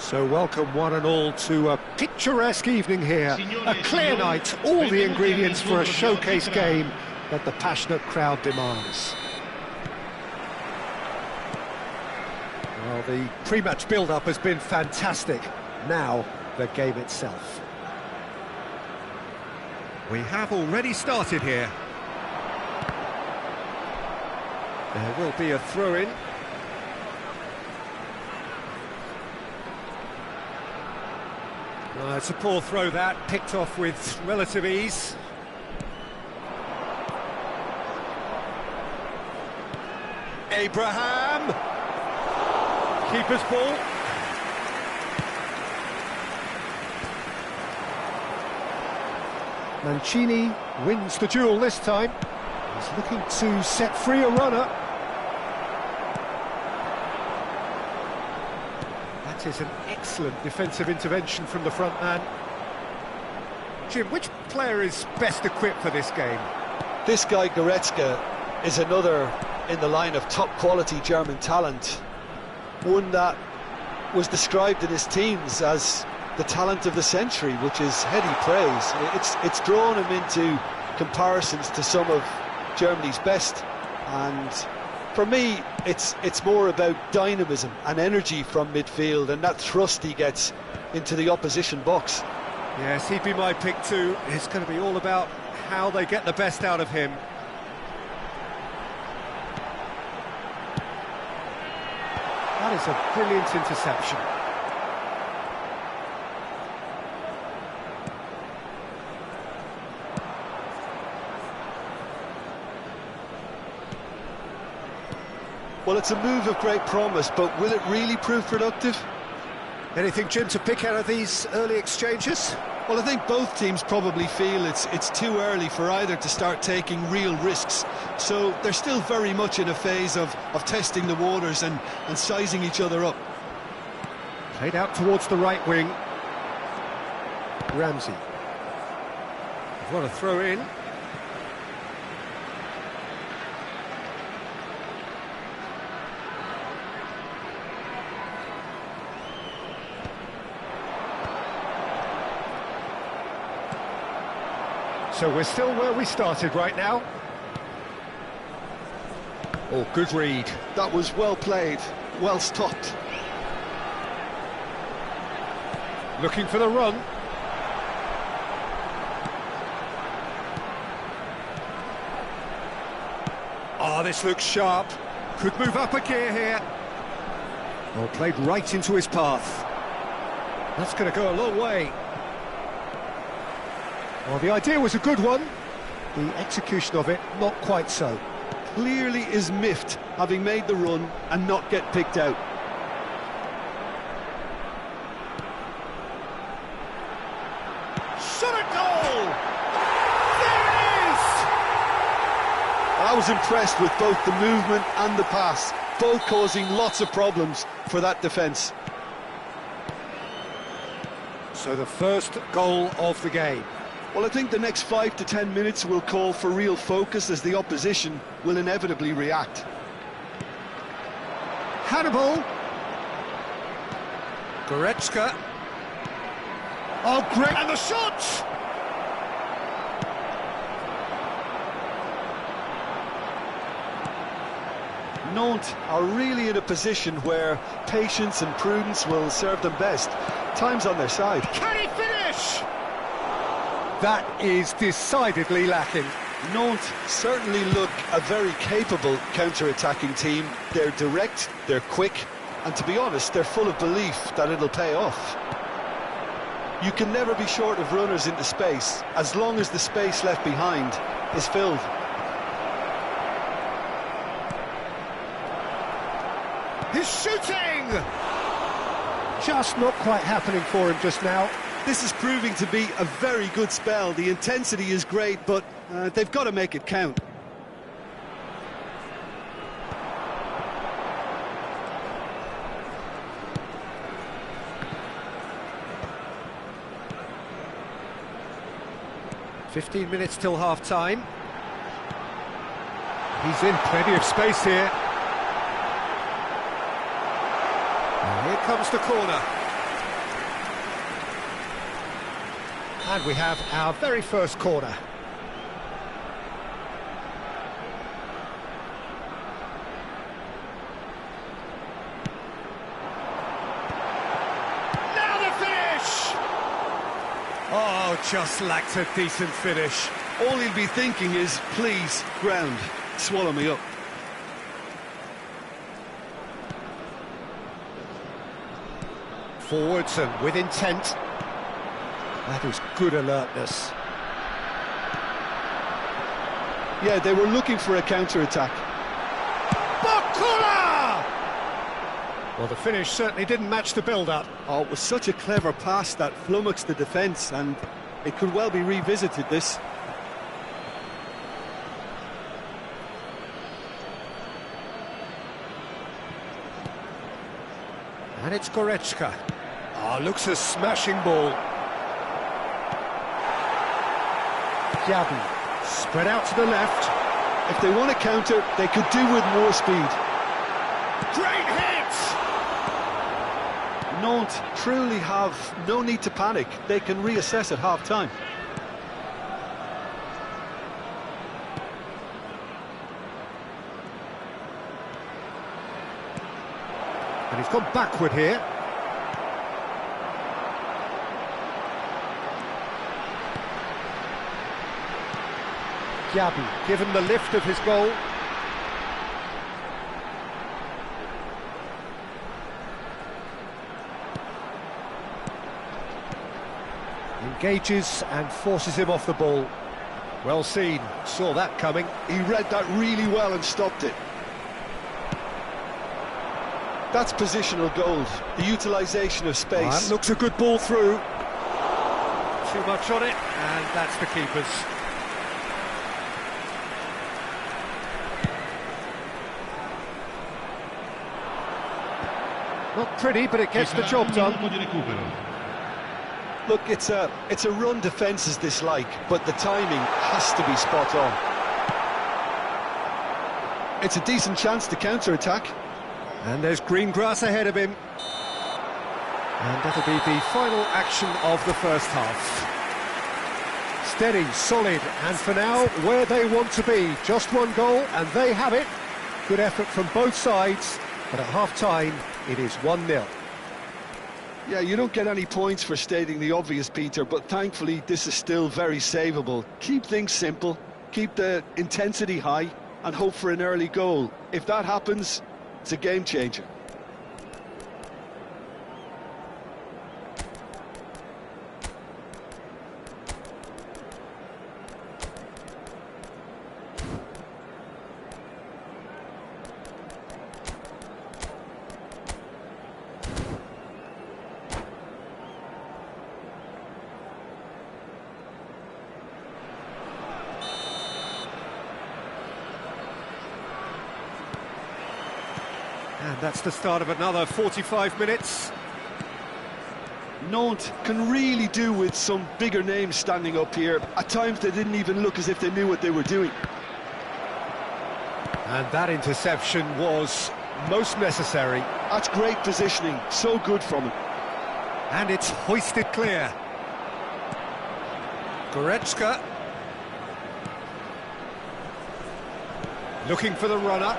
So welcome one and all to a picturesque evening here, a clear night, all the ingredients for a showcase game that the passionate crowd demands. Well, the pre-match build-up has been fantastic. Now, the game itself. We have already started here. There will be a throw-in. It's a poor throw that, picked off with relative ease. Abraham! Keeper's ball. Mancini wins the duel this time. He's looking to set free a runner. That is an excellent defensive intervention from the front man. Jim, which player is best equipped for this game? This guy, Goretzka, is another in the line of top-quality German talent. One that was described in his teams as the talent of the century, which is heady praise. It's drawn him into comparisons to some of Germany's best, and for me it's more about dynamism and energy from midfield and that thrust he gets into the opposition box. Yes, he'd be my pick too. It's going to be all about how they get the best out of him. That is a brilliant interception. Well, it's a move of great promise, but will it really prove productive? Anything, Jim, to pick out of these early exchanges? Well, I think both teams probably feel it's too early for either to start taking real risks. So they're still very much in a phase of testing the waters and sizing each other up. Played out towards the right wing. Ramsey. What a throw in. So we're still where we started right now. Oh, good read. That was well played, well stopped. Looking for the run. Oh, this looks sharp. Could move up a gear here. Oh, played right into his path. That's going to go a long way. Well, the idea was a good one. The execution of it, not quite so. Clearly is miffed, having made the run and not get picked out. Shot at goal! There it is! I was impressed with both the movement and the pass, both causing lots of problems for that defence. So the first goal of the game. Well, I think the next 5 to 10 minutes will call for real focus as the opposition will inevitably react. Hannibal. Goretzka. Oh, great! And the shot! Nantes are really in a position where patience and prudence will serve them best. Time's on their side. Can he finish? That is decidedly lacking. Nantes certainly look a very capable counter-attacking team. They're direct, they're quick, and to be honest, they're full of belief that it'll pay off. You can never be short of runners into space, as long as the space left behind is filled. He's shooting! Just not quite happening for him just now. This is proving to be a very good spell. The intensity is great, but they've got to make it count. "15 minutes till half-time. He's in plenty of space here. And here comes the corner. And we have our very first corner. Now the finish! Oh, just lacked a decent finish. All he'll be thinking is, please, ground, swallow me up. Forwards and with intent. That is good alertness. Yeah, they were looking for a counter-attack. Bakula! Well, the finish certainly didn't match the build-up. Oh, it was such a clever pass that flummoxed the defence, and it could well be revisited, this. And it's Goretzka. Oh, looks a smashing ball. Gabi, spread out to the left. If they want to counter, they could do with more speed. Great hit! Nantes truly have no need to panic. They can reassess at half-time. And he's gone backward here. Gabi, given the lift of his goal. Engages and forces him off the ball. Well seen, saw that coming. He read that really well and stopped it. That's positional gold, the utilisation of space. That looks a good ball through. Too much on it, and that's the keeper's. Not pretty, but it gets the job done. Look, it's a run defence is dislike, but the timing has to be spot on. It's a decent chance to counter-attack. And there's green grass ahead of him. And that'll be the final action of the first half. Steady, solid, and for now, where they want to be. Just one goal, and they have it. Good effort from both sides, but at half-time, it is 1-0. Yeah, you don't get any points for stating the obvious, Peter, but thankfully this is still very savable. Keep things simple, keep the intensity high, and hope for an early goal. If that happens, it's a game changer. And that's the start of another 45 minutes. Nantes can really do with some bigger names standing up here. At times they didn't even look as if they knew what they were doing. And that interception was most necessary. That's great positioning, so good from him. And it's hoisted clear. Goretzka. Looking for the runner.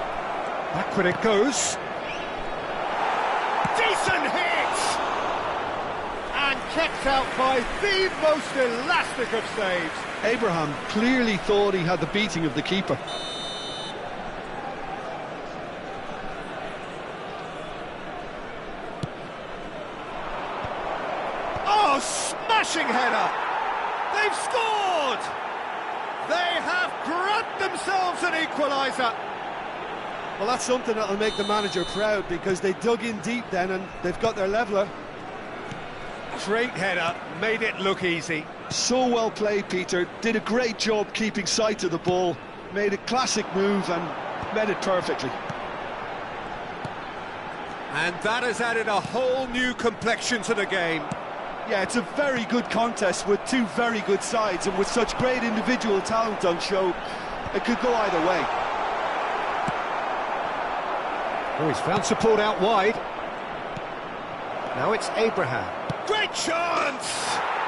Backward it goes. Decent hit! And kept out by the most elastic of saves. Abraham clearly thought he had the beating of the keeper. Oh, smashing header! They've scored! They have grabbed themselves an equaliser. Well, that's something that'll make the manager proud, because they dug in deep then and they've got their leveller. Great header, made it look easy. So well played, Peter. Did a great job keeping sight of the ball. Made a classic move and met it perfectly. And that has added a whole new complexion to the game. Yeah, it's a very good contest with two very good sides, and with such great individual talent on show, it could go either way. Oh, he's found support out wide. Now it's Abraham. Great chance!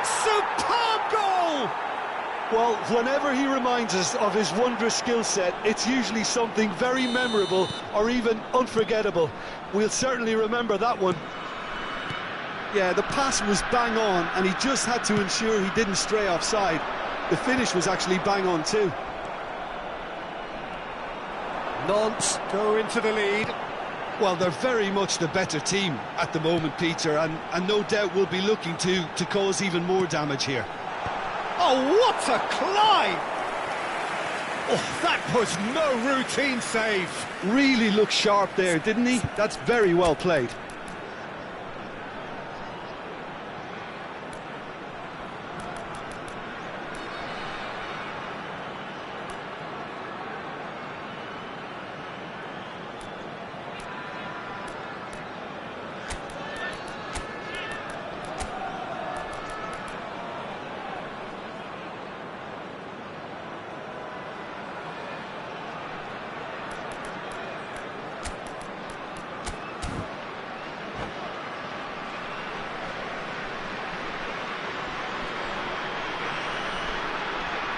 Superb Goal! Well, whenever he reminds us of his wondrous skill set, it's usually something very memorable or even unforgettable. We'll certainly remember that one. Yeah, the pass was bang on, and he just had to ensure he didn't stray offside. The finish was actually bang on too. Nantes go into the lead. Well, they're very much the better team at the moment, Peter, and no doubt will be looking to cause even more damage here. Oh, what a climb! Oh, that was no routine save. Really looked sharp there, didn't he? That's very well played.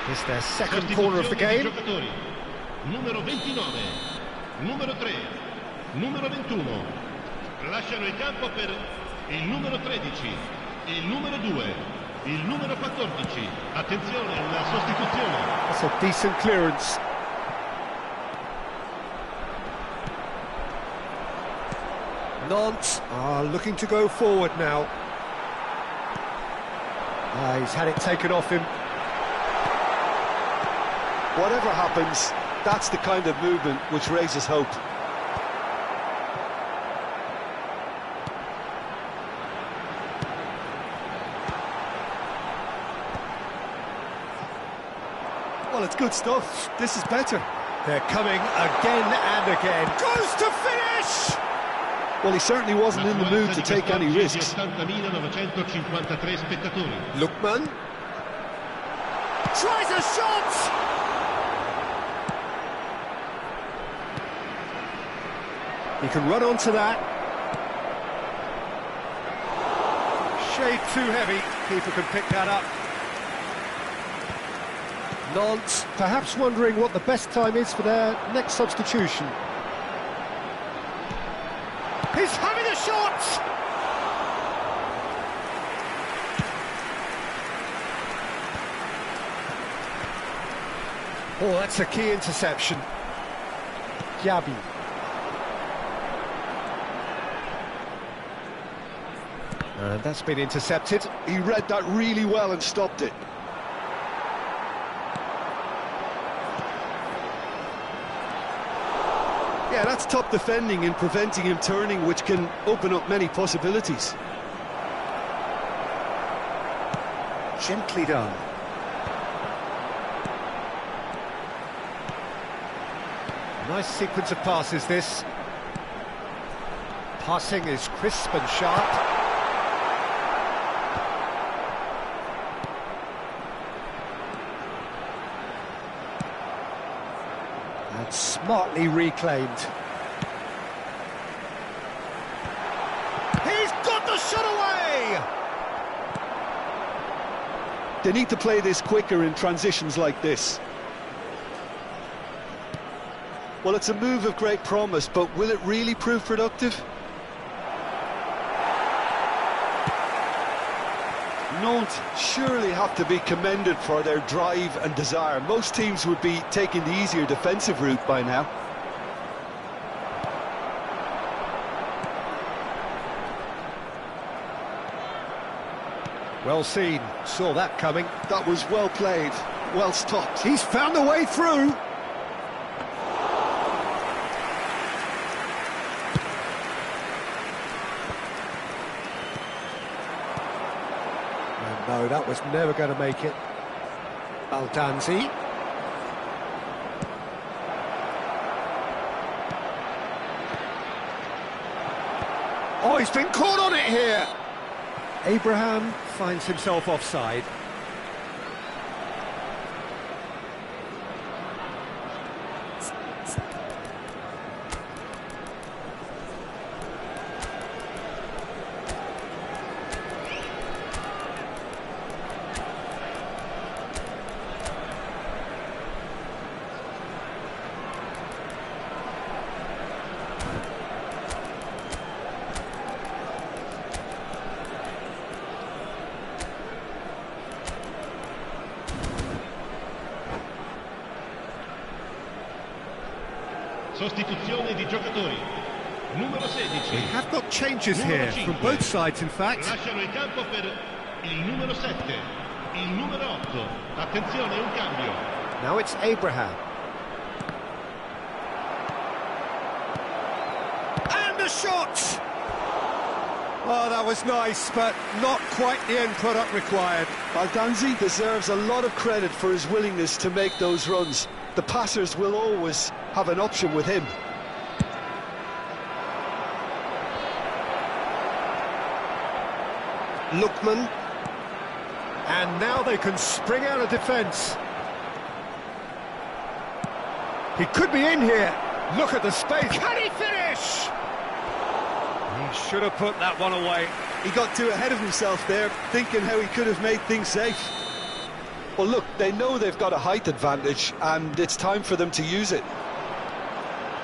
It's their second corner of the game. Numero 29, numero 3, numero 21. Lasciano il campo per il numero 13, il numero 2, il numero 14. Attenzione alla sostituzione. That's a decent clearance. Nantes are looking to go forward now. He's had it taken off him. Whatever happens, that's the kind of movement which raises hope. Well, it's good stuff. This is better. They're coming again and again. Goes to finish! Well, he certainly wasn't in the mood to take any risks. 80.953 spettatori. Lookman tries a shot! He can run onto that. Shade too heavy. Keeper can pick that up. Nantes perhaps wondering what the best time is for their next substitution. He's having a shot! Oh, that's a key interception. Diaby. And that's been intercepted. He read that really well and stopped it. Yeah, that's top defending and preventing him turning, which can open up many possibilities. Gently done. Nice sequence of passes, this. Passing is crisp and sharp. And smartly reclaimed. He's got the shot away! They need to play this quicker in transitions like this. Well, it's a move of great promise, but will it really prove productive? Nantes surely have to be commended for their drive and desire. Most teams would be taking the easier defensive route by now. Well seen, saw that coming. That was well played, well stopped. He's found a way through. No, that was never going to make it. Baldanzi. Oh, he's been caught on it here. Abraham finds himself offside. Sostituzione di giocatori. Numero 16. We have got changes here from both sides, in fact. Lasciano il campo per il numero 7, il numero 8. Attenzione, un cambio. Now it's Abraham. And a shot! Oh, that was nice, but not quite the end product required. Baldanzi deserves a lot of credit for his willingness to make those runs. The passers will always have an option with him. Lookman. And now they can spring out of defence. He could be in here. Look at the space. Can he finish? He should have put that one away. He got too ahead of himself there, thinking how he could have made things safe. Well, look, they know they've got a height advantage, and it's time for them to use it.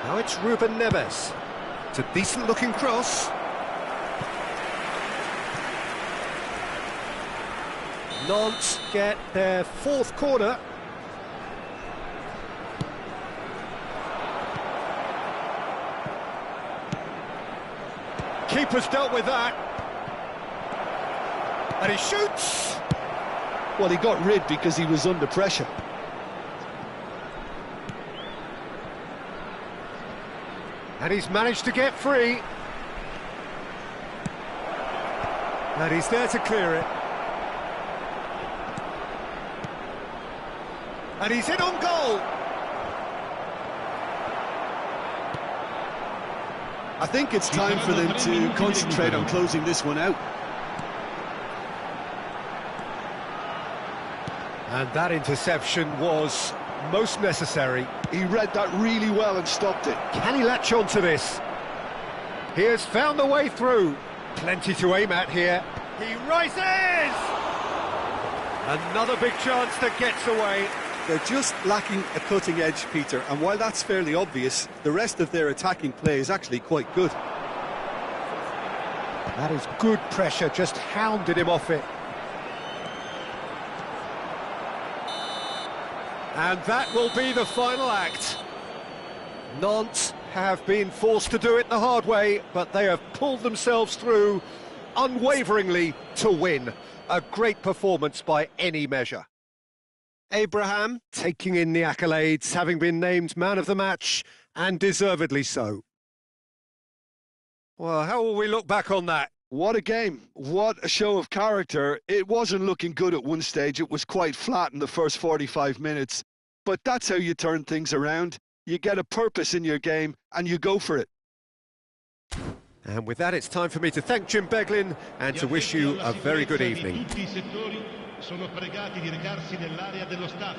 Now it's Ruben Neves. It's a decent-looking cross. Nantes get their fourth corner. Keeper's dealt with that. And he shoots. Well, he got rid because he was under pressure. And he's managed to get free. And he's there to clear it. And he's in on goal. I think it's time for them to concentrate on closing this one out. And that interception was most necessary. He read that really well and stopped it. Can he latch on to this? He has found the way through. Plenty to aim at here. He rises! Another big chance that gets away. They're just lacking a cutting edge, Peter, and while that's fairly obvious, the rest of their attacking play is actually quite good. That is good pressure, just hounded him off it. And that will be the final act. Nantes have been forced to do it the hard way, but they have pulled themselves through unwaveringly to win. A great performance by any measure. Abraham taking in the accolades, having been named man of the match, and deservedly so. Well, how will we look back on that? What a game. What a show of character. It wasn't looking good at one stage. It was quite flat in the first 45 minutes. But that's how you turn things around. You get a purpose in your game and you go for it. And with that, it's time for me to thank Jim Beglin and to wish you a very good evening. Sono pregati di recarsi nell'area dello staff.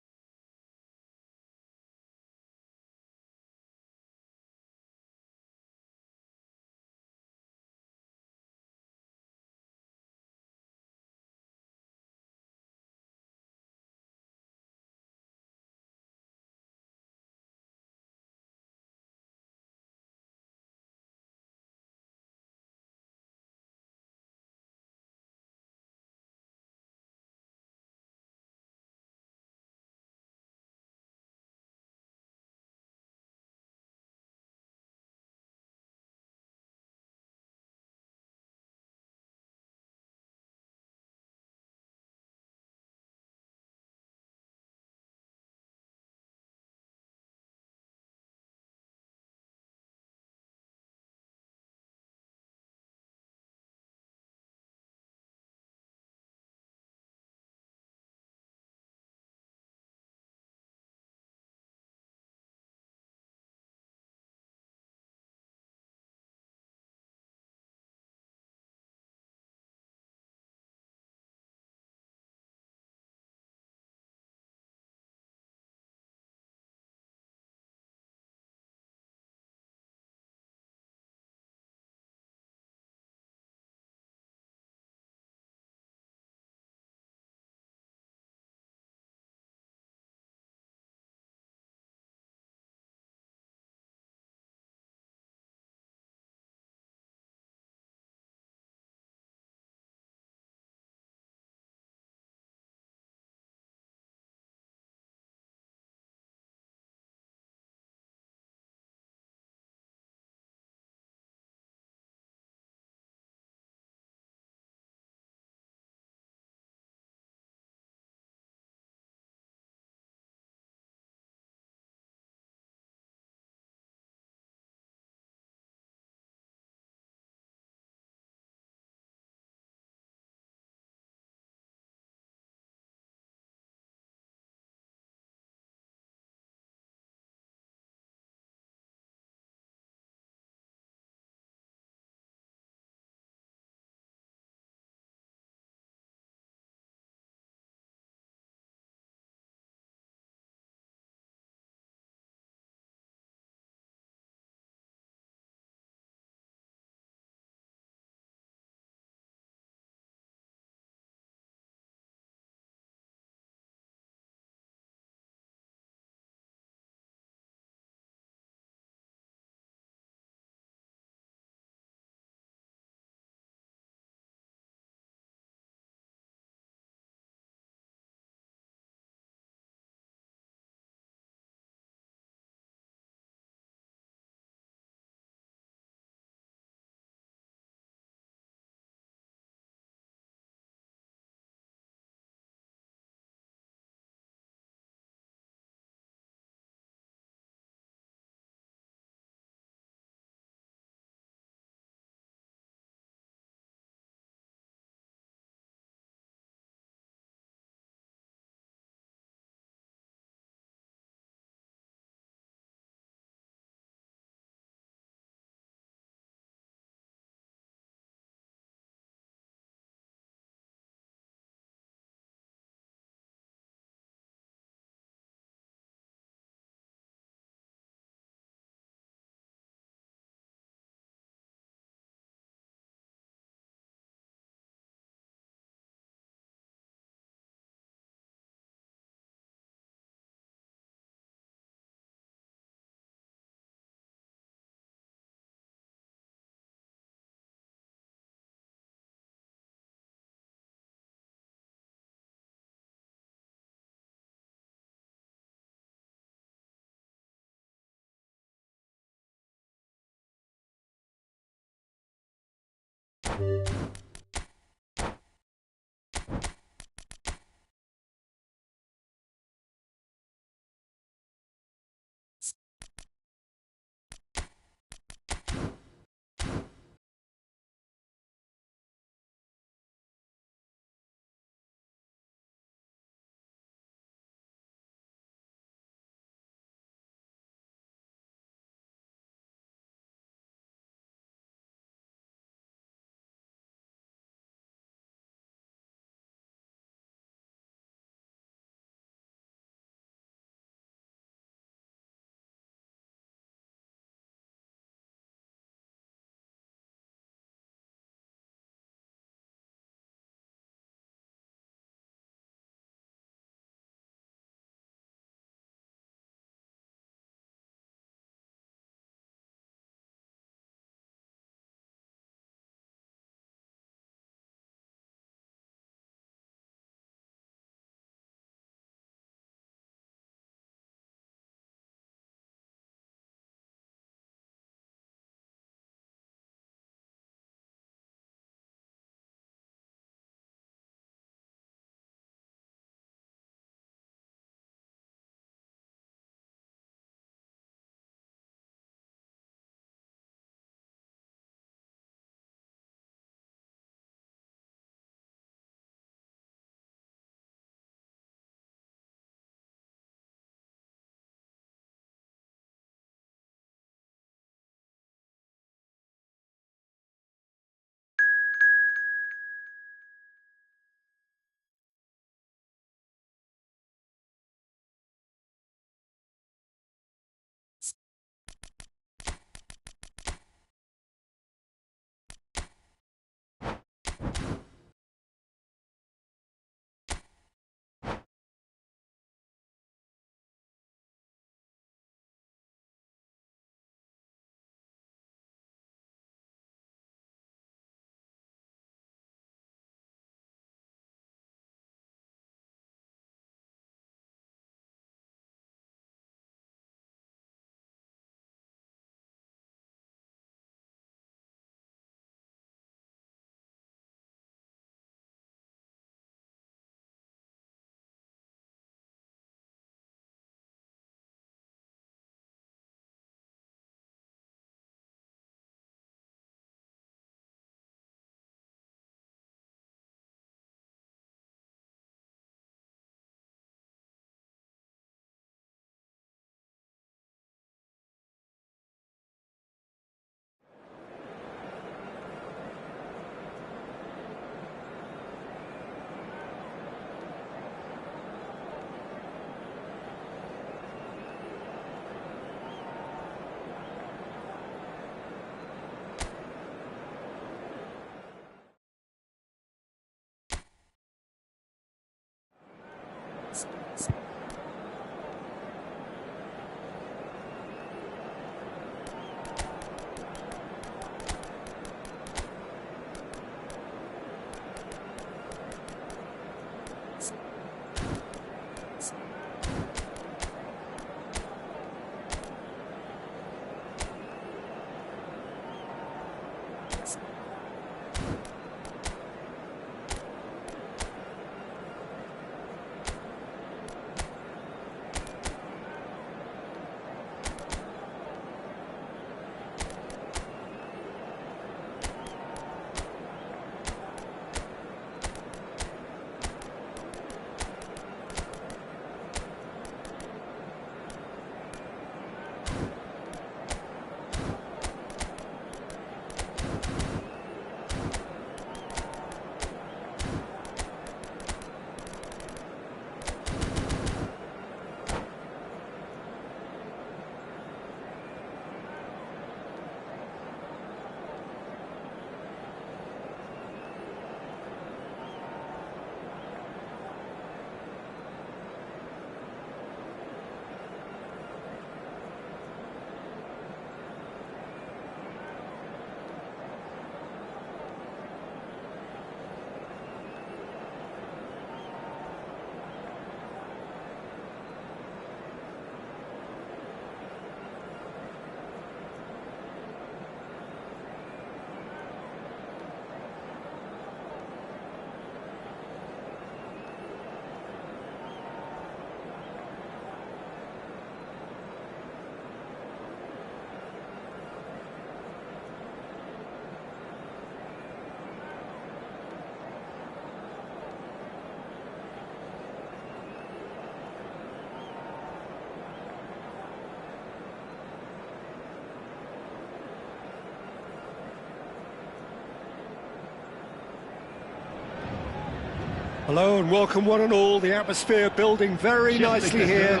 Hello and welcome one and all. The atmosphere building very nicely here.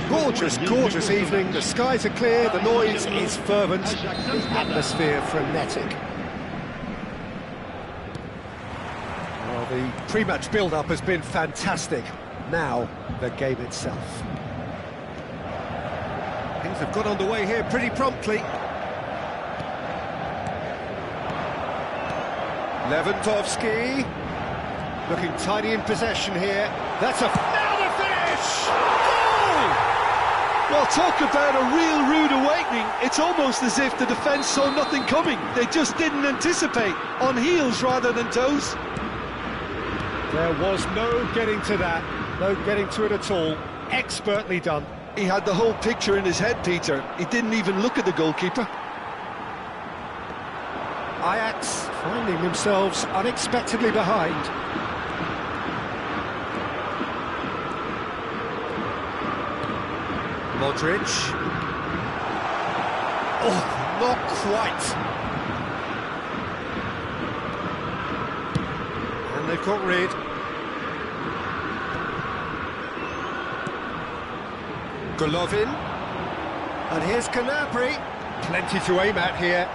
Gorgeous, gorgeous evening. The skies are clear, the noise is fervent, the atmosphere frenetic. Well, the pre-match build-up has been fantastic. Now, the game itself. Things have got underway here pretty promptly. Lewandowski. Looking tidy in possession here. That's now the finish! Goal! Well, talk about a real rude awakening. It's almost as if the defence saw nothing coming. They just didn't anticipate. On heels rather than toes. There was no getting to that. No getting to it at all. Expertly done. He had the whole picture in his head, Peter. He didn't even look at the goalkeeper. Ajax finding themselves unexpectedly behind. Modric. Oh, not quite. And they've got rid. Golovin. And here's Gnabry. Plenty to aim at here.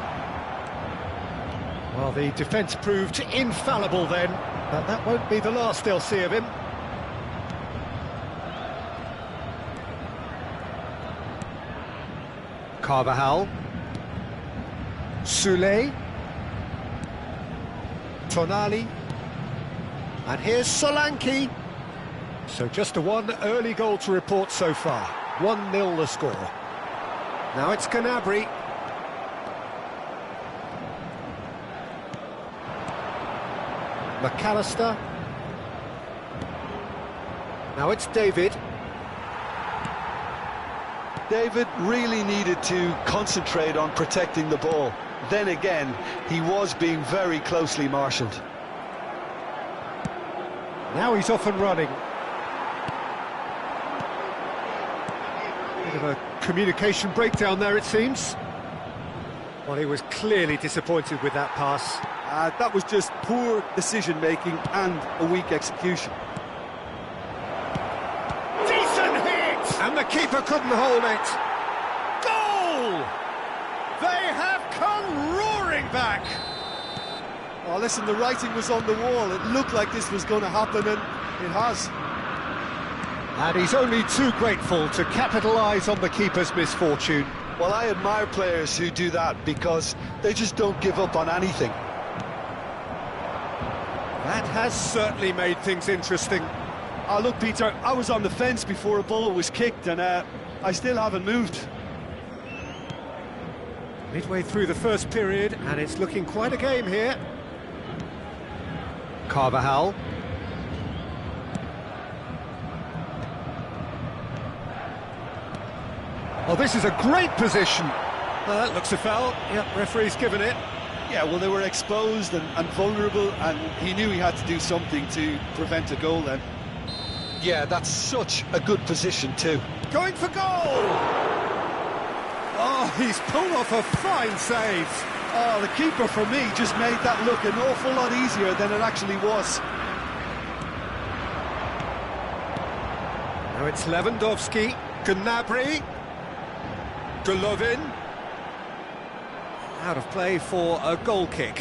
Well, the defence proved infallible then, but that won't be the last they'll see of him. Carvajal. Soulé. Tonali. And here's Solanke. So just a one early goal to report so far. 1-0 the score. Now it's Gnabry. McAllister. Now it's David. David really needed to concentrate on protecting the ball. Then again, he was being very closely marshalled. Now he's off and running. Bit of a communication breakdown there, it seems. Well, he was clearly disappointed with that pass. That was just poor decision-making and a weak execution. And the keeper couldn't hold it. Goal! They have come roaring back. Oh, listen, the writing was on the wall. It looked like this was going to happen, and it has. And he's only too grateful to capitalise on the keeper's misfortune. Well, I admire players who do that because they just don't give up on anything. That has certainly made things interesting. Oh, look, Peter, I was on the fence before a ball was kicked, and I still haven't moved. Midway through the first period, and it's looking quite a game here. Carvajal. Oh, this is a great position. That looks a foul. Yep, referee's given it. Yeah, well, they were exposed and vulnerable, and he knew he had to do something to prevent a goal then. Yeah, that's such a good position too. Going for goal! Oh, he's pulled off a fine save. Oh, the keeper, for me, just made that look an awful lot easier than it actually was. Now it's Lewandowski, Gnabry, Golovin. Out of play for a goal kick.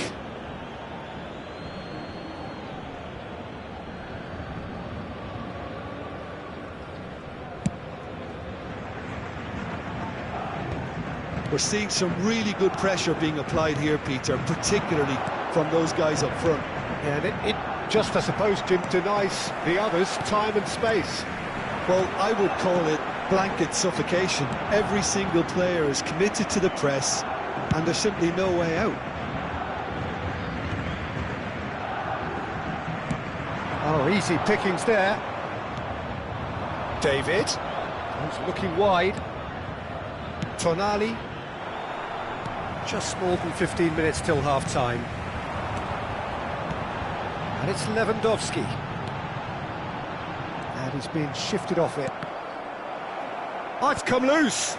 We're seeing some really good pressure being applied here, Peter, particularly from those guys up front. Yeah, and it just, I suppose, Jim, denies the others time and space. Well, I would call it blanket suffocation. Every single player is committed to the press, and there's simply no way out. Oh, easy pickings there. David. He's looking wide. Tonali. Just more than 15 minutes till half-time. And it's Lewandowski. And he's being shifted off it. Oh, it's come loose.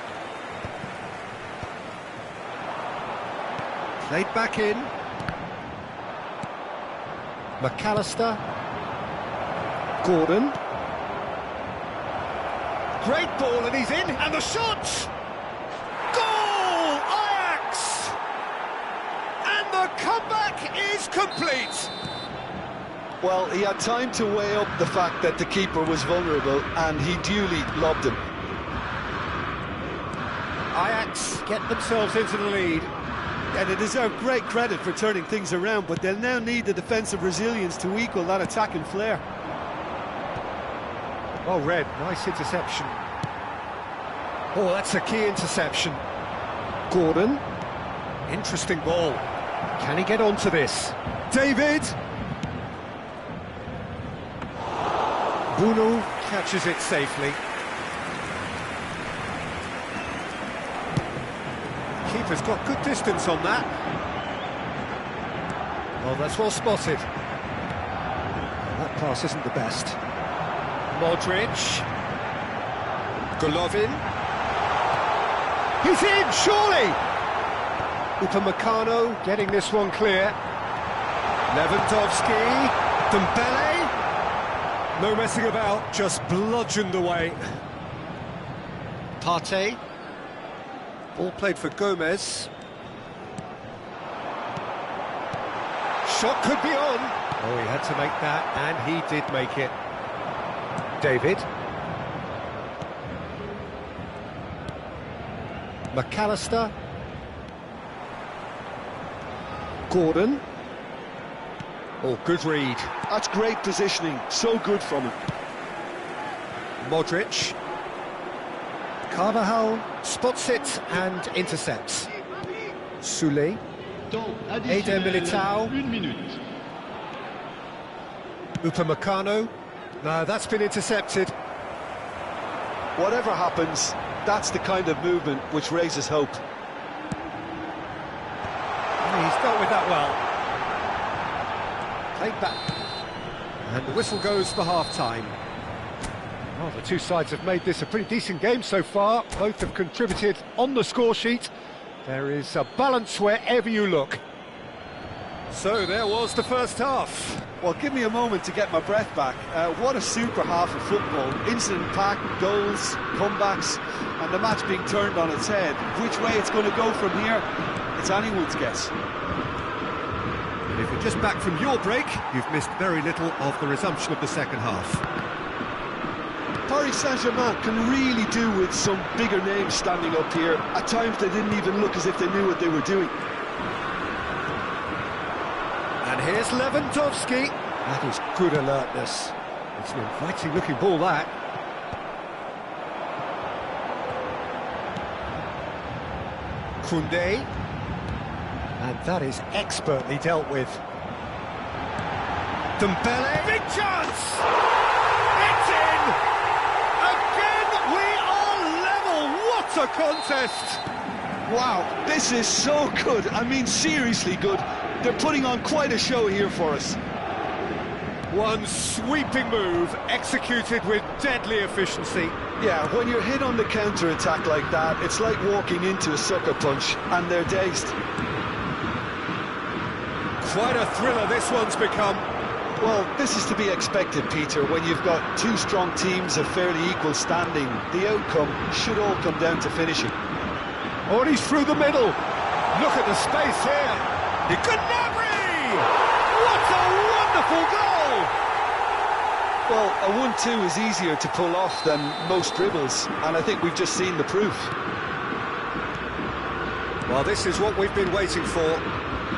Played back in. McAllister. Gordon. Great ball, and he's in, and the shot! Goal! Ajax! And the comeback is complete! Well, he had time to weigh up the fact that the keeper was vulnerable, and he duly lobbed him. Ajax get themselves into the lead. And they deserve great credit for turning things around, but they'll now need the defensive resilience to equal that attacking flair. Well read, nice interception. Oh, that's a key interception. Gordon. Interesting ball. Can he get onto this? David. Bruno catches it safely. Keeper's got good distance on that. Oh, that's well spotted. That pass isn't the best. Modric. Golovin. He's in, surely! Upamecano getting this one clear. Lewandowski. Dembele. No messing about, just bludgeoned away. Partey. Ball played for Gomez. Shot could be on. Oh, he had to make that, and he did make it. David. McAllister. Gordon. Oh, good read. That's great positioning, so good from him. Modric. Carvajal spots it and intercepts. Soulé. Eder Militao. Upamecano. No, that's been intercepted. Whatever happens, that's the kind of movement which raises hope. He's dealt with that well. Played back. And the whistle goes for half-time. Well, the two sides have made this a pretty decent game so far. Both have contributed on the score sheet. There is a balance wherever you look. So there was the first half. Well, give me a moment to get my breath back. What a super half of football. Incident-packed, goals, comebacks, and the match being turned on its head. Which way it's going to go from here, it's anyone's guess. And if you're just back from your break, you've missed very little of the resumption of the second half. Paris Saint-Germain can really do with some bigger names standing up here. At times they didn't even look as if they knew what they were doing. And here's Lewandowski. That is good alertness. It's an inviting looking ball, that. Koundé. And that is expertly dealt with. Dembele. Big chance! It's in! Again, we are level! What a contest! Wow, this is so good. I mean, seriously good. They're putting on quite a show here for us. One sweeping move, executed with deadly efficiency. Yeah, when you're hit on the counter-attack like that, it's like walking into a sucker punch, and they're dazed. Quite a thriller this one's become. Well, this is to be expected, Peter, when you've got two strong teams of fairly equal standing. The outcome should all come down to finishing. Oh, and he's through the middle. Look at the space here. Gnabry! What a wonderful goal! Well, a 1-2 is easier to pull off than most dribbles, and I think we've just seen the proof. Well, this is what we've been waiting for.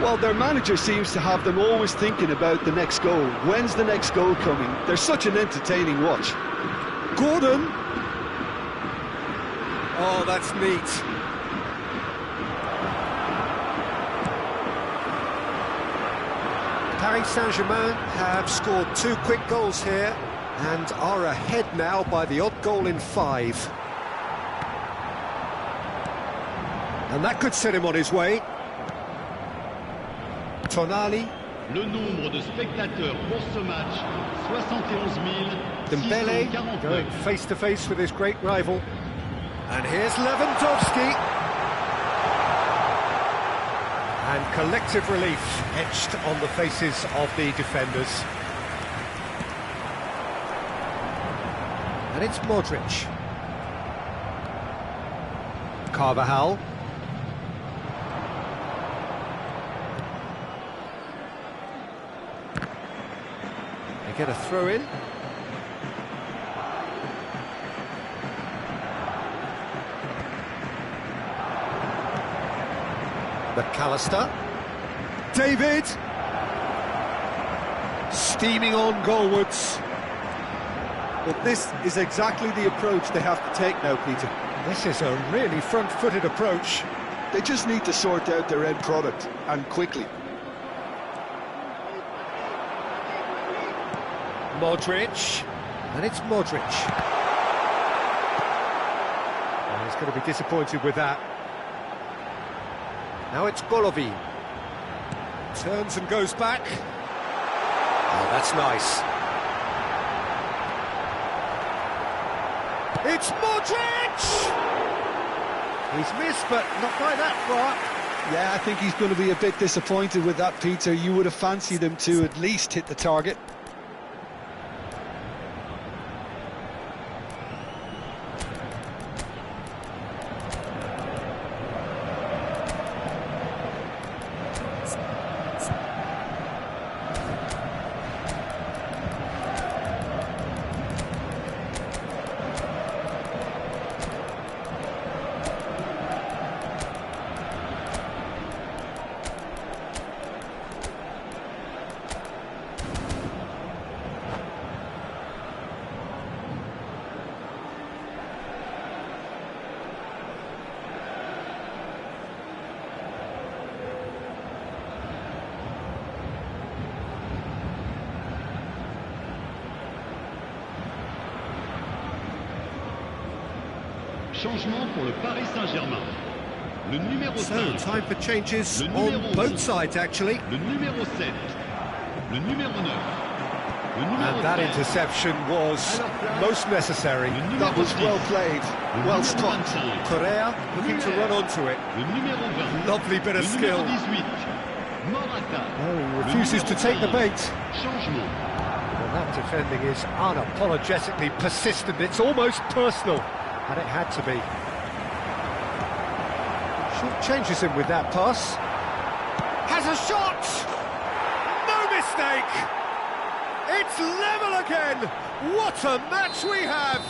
Well, their manager seems to have them always thinking about the next goal. When's the next goal coming? They're such an entertaining watch. Gordon. Oh, that's neat. Paris Saint-Germain have scored 2 quick goals here and are ahead now by the odd goal in 5. And that could set him on his way. Tonali. Le nombre de spectateurs pour ce match, 71 Dembele going face-to-face with his great rival. And here's Lewandowski. And collective relief etched on the faces of the defenders. And it's Modric. Carvajal. They get a throw in. McAllister. David. Steaming on goalwards. But this is exactly the approach they have to take now, Peter. This is a really front-footed approach. They just need to sort out their end product, and quickly. Modric. And it's Modric. Oh, he's going to be disappointed with that. Now it's Golovin. Turns and goes back. Oh, that's nice. It's Modric! He's missed, but not by that far. Yeah, I think he's going to be a bit disappointed with that, Peter. You would have fancied him to at least hit the target. Changement pour le Paris Saint-Germain. Le numéro 5. So, time for changes on both sides, actually. Le numéro 7. Le numéro 9. Le numéro And that 13. interception was most necessary. That was well played, well Le numéro spotted. 25. Correa looking to run onto it. Le numéro 20. Lovely bit of Le skill. numéro 18. Morata. Oh, he refuses to take the bait. Changement. Well, that defending is unapologetically persistent. It's almost personal. And it had to be. Short changes him with that pass. Has a shot! No mistake! It's level again! What a match we have!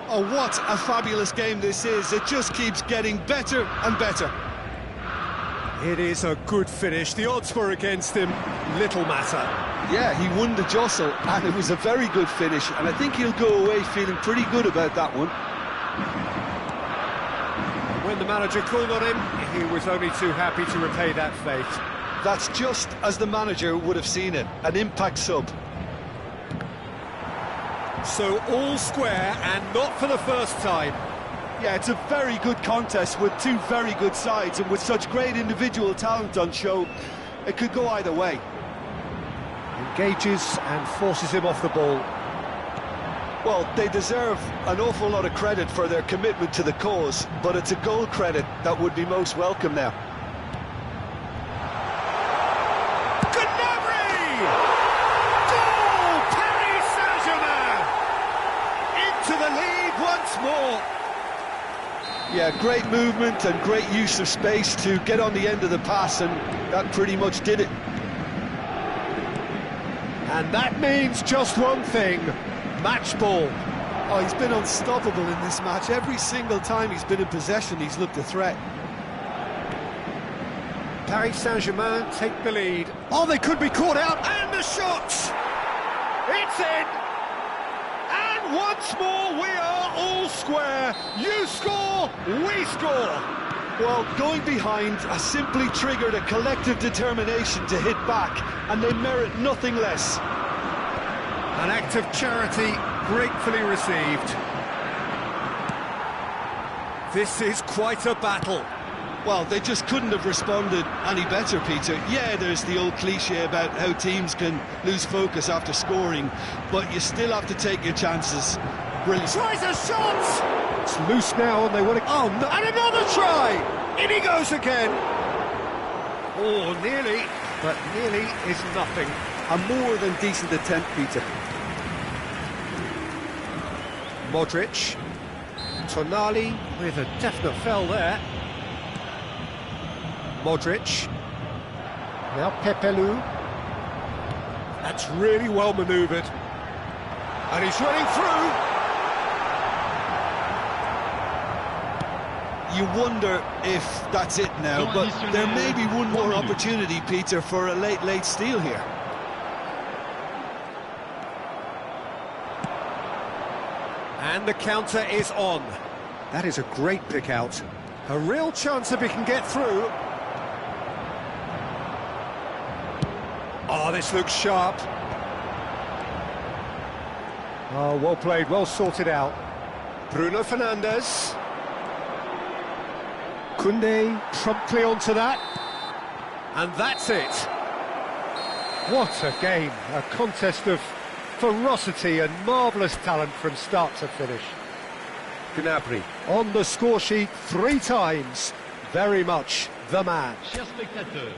Oh, what a fabulous game this is. It just keeps getting better and better. It is a good finish. The odds were against him. Little matter. Yeah, he won the jostle, and it was a very good finish, and I think he'll go away feeling pretty good about that one. When the manager called on him, he was only too happy to repay that faith. That's just as the manager would have seen it, an impact sub. So all square, and not for the first time. Yeah, it's a very good contest with two very good sides, and with such great individual talent on show, it could go either way. Engages and forces him off the ball. Well, they deserve an awful lot of credit for their commitment to the cause, but it's a goal credit that would be most welcome now. Gnabry! Goal! Paris Saint-Germain! Into the lead once more. Yeah, great movement and great use of space to get on the end of the pass, and that pretty much did it. And that means just one thing. Match ball. Oh, he's been unstoppable in this match. Every single time he's been in possession, he's looked a threat. Paris Saint-Germain take the lead. Oh, they could be caught out, and the shot! It's in! And once more, we are all square. You score, we score. Well, going behind has simply triggered a collective determination to hit back, and they merit nothing less. An act of charity gratefully received. This is quite a battle. Well, they just couldn't have responded any better, Peter. Yeah, there's the old cliche about how teams can lose focus after scoring, but you still have to take your chances. Brilliant. Tries a shot! It's loose now and they want to... Oh, no, and another try! In he goes again! Oh, nearly, but nearly is nothing. A more than decent attempt, Peter. Modric. Tonali with a definite foul there. Modric. Now Pepelu. That's really well manoeuvred. And he's running through. You wonder if that's it now, but there may be one more opportunity, Peter, for a late steal here. And the counter is on. That is a great pick out. A real chance if he can get through. Oh, this looks sharp. Oh, well played, well sorted out. Bruno Fernandes. Koundé promptly onto that. And that's it. What a game. A contest of ferocity and marvellous talent from start to finish. Gnabry on the score sheet 3 times. Very much the man. Chers spectateurs,